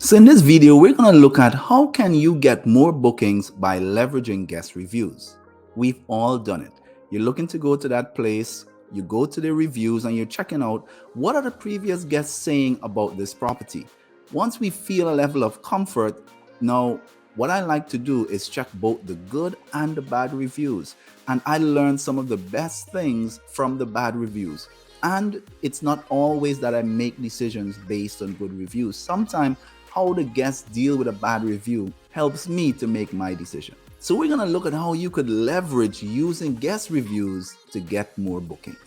So in this video, we're going to look at how can you get more bookings by leveraging guest reviews. We've all done it. You're looking to go to that place, you go to the reviews and you're checking out what are the previous guests saying about this property. Once we feel a level of comfort, now what I like to do is check both the good and the bad reviews. And I learned some of the best things from the bad reviews. And it's not always that I make decisions based on good reviews. Sometimes how the guests deal with a bad review helps me to make my decision. So we're going to look at how you could leverage using guest reviews to get more bookings.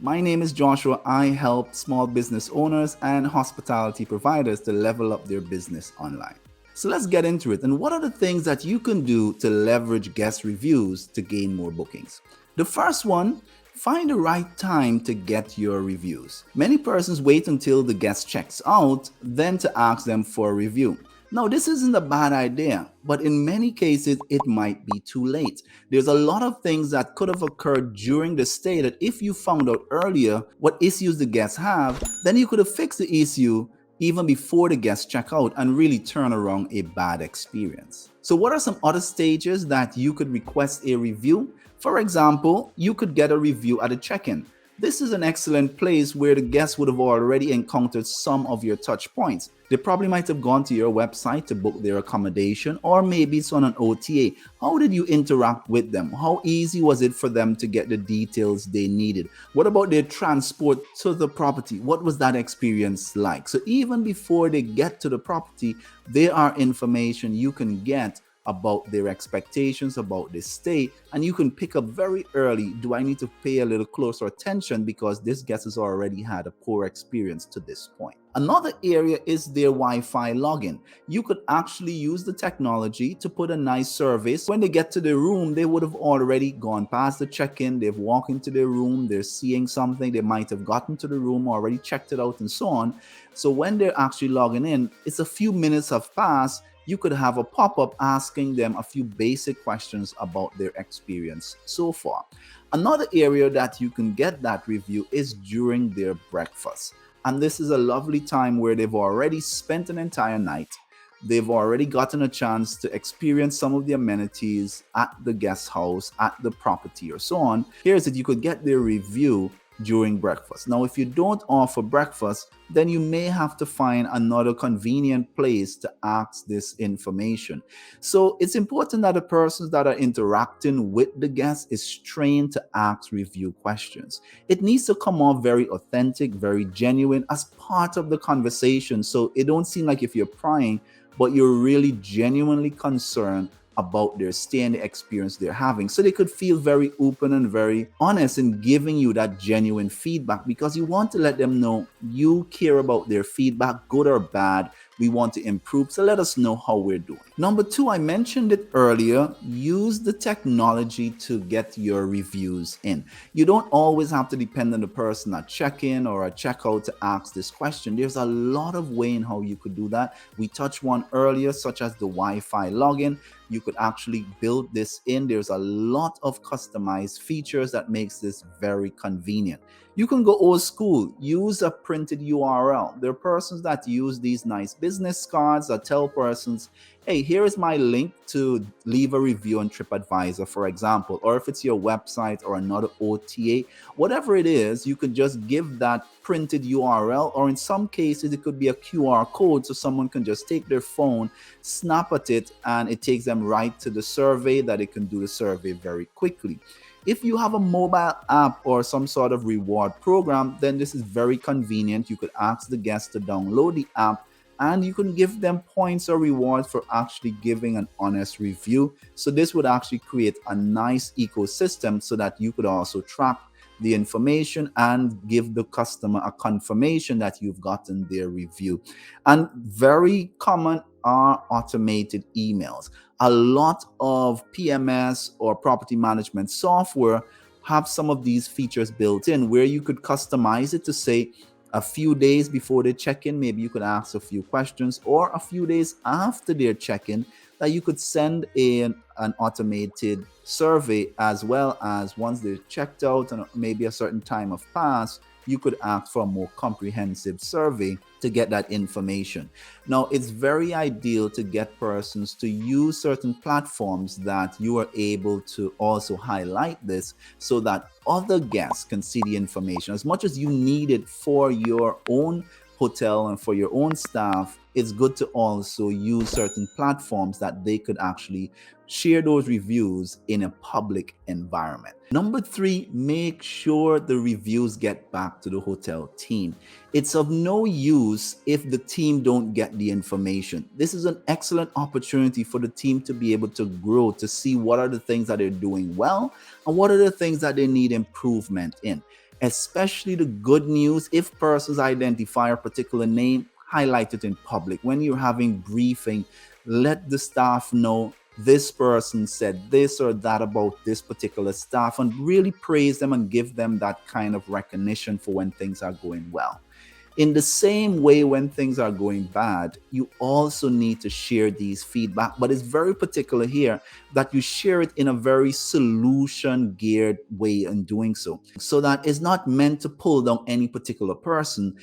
My name is Joshua. I help small business owners and hospitality providers to level up their business online. So let's get into it. And what are the things that you can do to leverage guest reviews to gain more bookings? The first one, find the right time to get your reviews. Many persons wait until the guest checks out, then to ask them for a review. Now, this isn't a bad idea, but in many cases, it might be too late. There's a lot of things that could have occurred during the stay that if you found out earlier what issues the guests have, then you could have fixed the issue even before the guests check out and really turn around a bad experience. So what are some other stages that you could request a review? For example, you could get a review at a check-in. This is an excellent place where the guests would have already encountered some of your touch points. They probably might have gone to your website to book their accommodation, or maybe it's on an OTA. How did you interact with them? How easy was it for them to get the details they needed? What about their transport to the property? What was that experience like? So even before they get to the property, there are information you can get about their expectations, about this stay, and you can pick up very early, do I need to pay a little closer attention because this guest has already had a poor experience to this point. Another area is their Wi-Fi login. You could actually use the technology to put a nice service. When they get to the room, they would have already gone past the check-in, they've walked into their room, they're seeing something, they might have gotten to the room, already checked it out and so on. So when they're actually logging in, it's a few minutes have passed, you could have a pop-up asking them a few basic questions about their experience so far. Another area that you can get that review is during their breakfast. And this is a lovely time where they've already spent an entire night. They've already gotten a chance to experience some of the amenities at the guest house, at the property, or so on. Here's it, you could get their review during breakfast. Now, if you don't offer breakfast, then you may have to find another convenient place to ask this information. So it's important that the persons that are interacting with the guests is trained to ask review questions. It needs to come off very authentic, very genuine as part of the conversation. So it don't seem like if you're prying, but you're really genuinely concerned about their stay and the experience they're having. So they could feel very open and very honest in giving you that genuine feedback, because you want to let them know you care about their feedback, good or bad. We want to improve, so let us know how we're doing. Number two, I mentioned it earlier, use the technology to get your reviews in. You don't always have to depend on the person at check-in or at checkout to ask this question. There's a lot of ways in how you could do that. We touched one earlier, such as the Wi-Fi login. You could actually build this in. There's a lot of customized features that makes this very convenient. You can go old school, use a printed URL. There are persons that use these nice business cards that tell persons, hey, here is my link to leave a review on TripAdvisor, for example, or if it's your website or another OTA, whatever it is, you could just give that printed URL, or in some cases, it could be a QR code, so someone can just take their phone, snap at it, and it takes them right to the survey that they can do the survey very quickly. If you have a mobile app or some sort of reward program, then this is very convenient. You could ask the guests to download the app and you can give them points or rewards for actually giving an honest review. So this would actually create a nice ecosystem so that you could also track the information and give the customer a confirmation that you've gotten their review. And very common are automated emails. A lot of PMS or property management software have some of these features built in where you could customize it to say a few days before they check in, maybe you could ask a few questions, or a few days after their check-in, that you could send in an automated survey, as well as once they're checked out and maybe a certain time have passed, you could ask for a more comprehensive survey to get that information. Now, it's very ideal to get persons to use certain platforms that you are able to also highlight this so that other guests can see the information. As much as you need it for your own hotel and for your own staff, it's good to also use certain platforms that they could actually share those reviews in a public environment. Number 3, make sure the reviews get back to the hotel team. It's of no use if the team don't get the information. This is an excellent opportunity for the team to be able to grow, to see what are the things that they're doing well and what are the things that they need improvement in. Especially the good news, if persons identify a particular name, highlight it in public. When you're having briefing, let the staff know this person said this or that about this particular staff, and really praise them and give them that kind of recognition for when things are going well. In the same way, when things are going bad, you also need to share these feedback, but it's very particular here that you share it in a very solution geared way in doing so that it's not meant to pull down any particular person.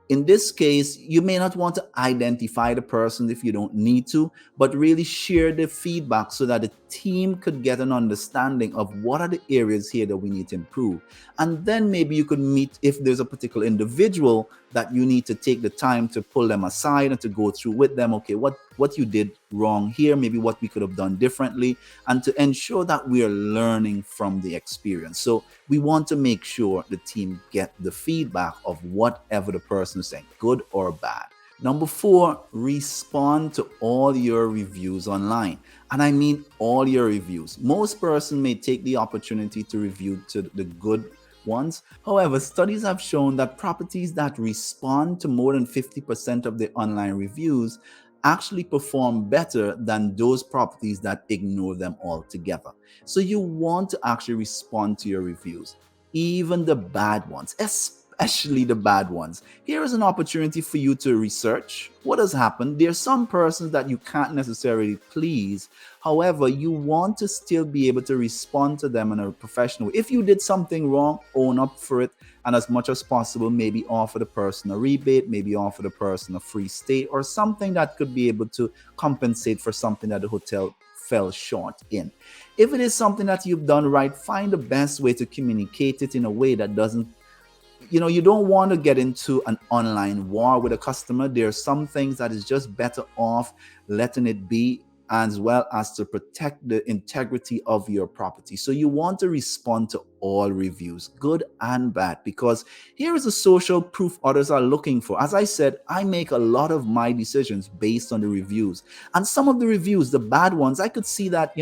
In this case, you may not want to identify the person if you don't need to, but really share the feedback so that the team could get an understanding of what are the areas here that we need to improve. And then maybe you could meet, if there's a particular individual that you need to take the time to pull them aside and to go through with them, okay, what you did wrong here, maybe what we could have done differently, and to ensure that we are learning from the experience. So we want to make sure the team get the feedback of whatever the person is saying, good or bad. Number 4, respond to all your reviews online. And I mean all your reviews. Most persons may take the opportunity to review to the good ones. However, studies have shown that properties that respond to more than 50% of their online reviews actually perform better than those properties that ignore them altogether. So you want to actually respond to your reviews, even the bad ones, especially the bad ones. Here is an opportunity for you to research what has happened. There are some persons that you can't necessarily please. However, you want to still be able to respond to them in a professional way. If you did something wrong, own up for it, and as much as possible, maybe offer the person a rebate, maybe offer the person a free stay, or something that could be able to compensate for something that the hotel fell short in. If it is something that you've done right, find the best way to communicate it in a way that doesn't, you don't want to get into an online war with a customer. There are some things that is just better off letting it be, as well as to protect the integrity of your property. So you want to respond to all reviews, good and bad, because here is a social proof others are looking for. As I said, I make a lot of my decisions based on the reviews, and some of the reviews, the bad ones, I could see that,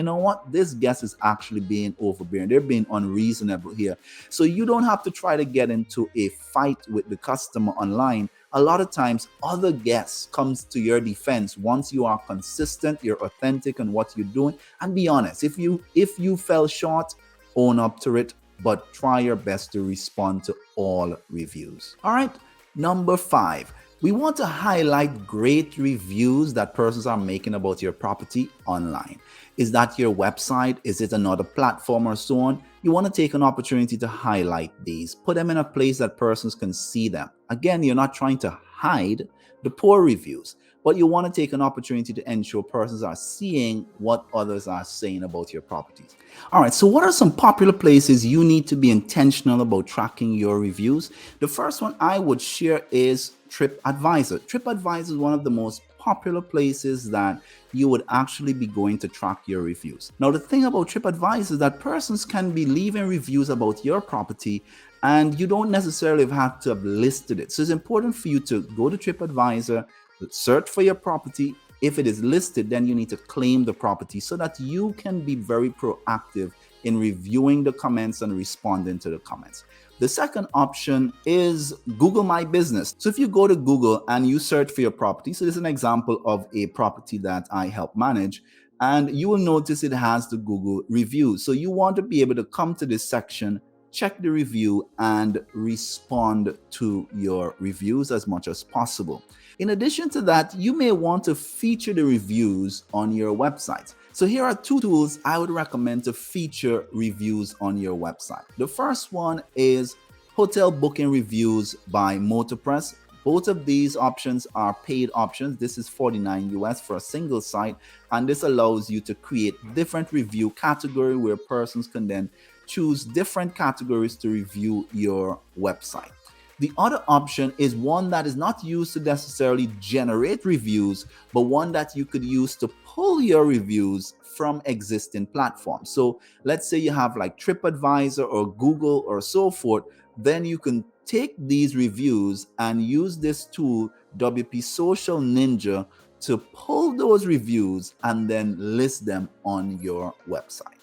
this guest is actually being overbearing. They're being unreasonable here. So you don't have to try to get into a fight with the customer online. A lot of times other guests comes to your defense once you are consistent, you're authentic in what you're doing, and be honest. If you fell short, own up to it, but try your best to respond to all reviews. All right, number 5. We want to highlight great reviews that persons are making about your property online. Is that your website? Is it another platform or so on? You want to take an opportunity to highlight these. Put them in a place that persons can see them. Again, you're not trying to hide the poor reviews, but you want to take an opportunity to ensure persons are seeing what others are saying about your properties. All right, so what are some popular places you need to be intentional about tracking your reviews? The first one I would share is TripAdvisor. TripAdvisor is one of the most popular places that you would actually be going to track your reviews. Now, the thing about TripAdvisor is that persons can be leaving reviews about your property, and you don't necessarily have to have listed it. So it's important for you to go to TripAdvisor, search for your property. If it is listed, then you need to claim the property so that you can be very proactive in reviewing the comments and responding to the comments. The second option is Google My Business. So if you go to Google and you search for your property, so this is an example of a property that I help manage, and you will notice it has the Google reviews. So you want to be able to come to this section, check the review and respond to your reviews as much as possible. In addition to that, you may want to feature the reviews on your website. So here are two tools I would recommend to feature reviews on your website. The first one is hotel booking reviews by Motorpress. Both of these options are paid options. This is $49 US for a single site, and this allows you to create different review category where persons can then choose different categories to review your website. The other option is one that is not used to necessarily generate reviews, but one that you could use to pull your reviews from existing platforms. So let's say you have like TripAdvisor or Google or so forth, then you can take these reviews and use this tool, WP Social Ninja, to pull those reviews and then list them on your website.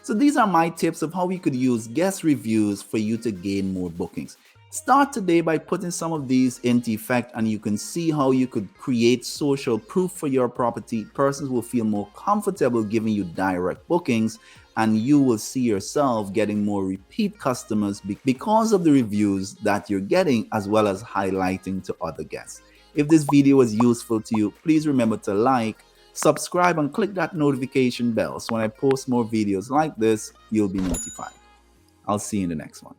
So these are my tips of how we could use guest reviews for you to gain more bookings. Start today by putting some of these into effect, and you can see how you could create social proof for your property. Persons will feel more comfortable giving you direct bookings, and you will see yourself getting more repeat customers because of the reviews that you're getting, as well as highlighting to other guests. If this video was useful to you, please remember to like, subscribe, and click that notification bell so when I post more videos like this, you'll be notified. I'll see you in the next one.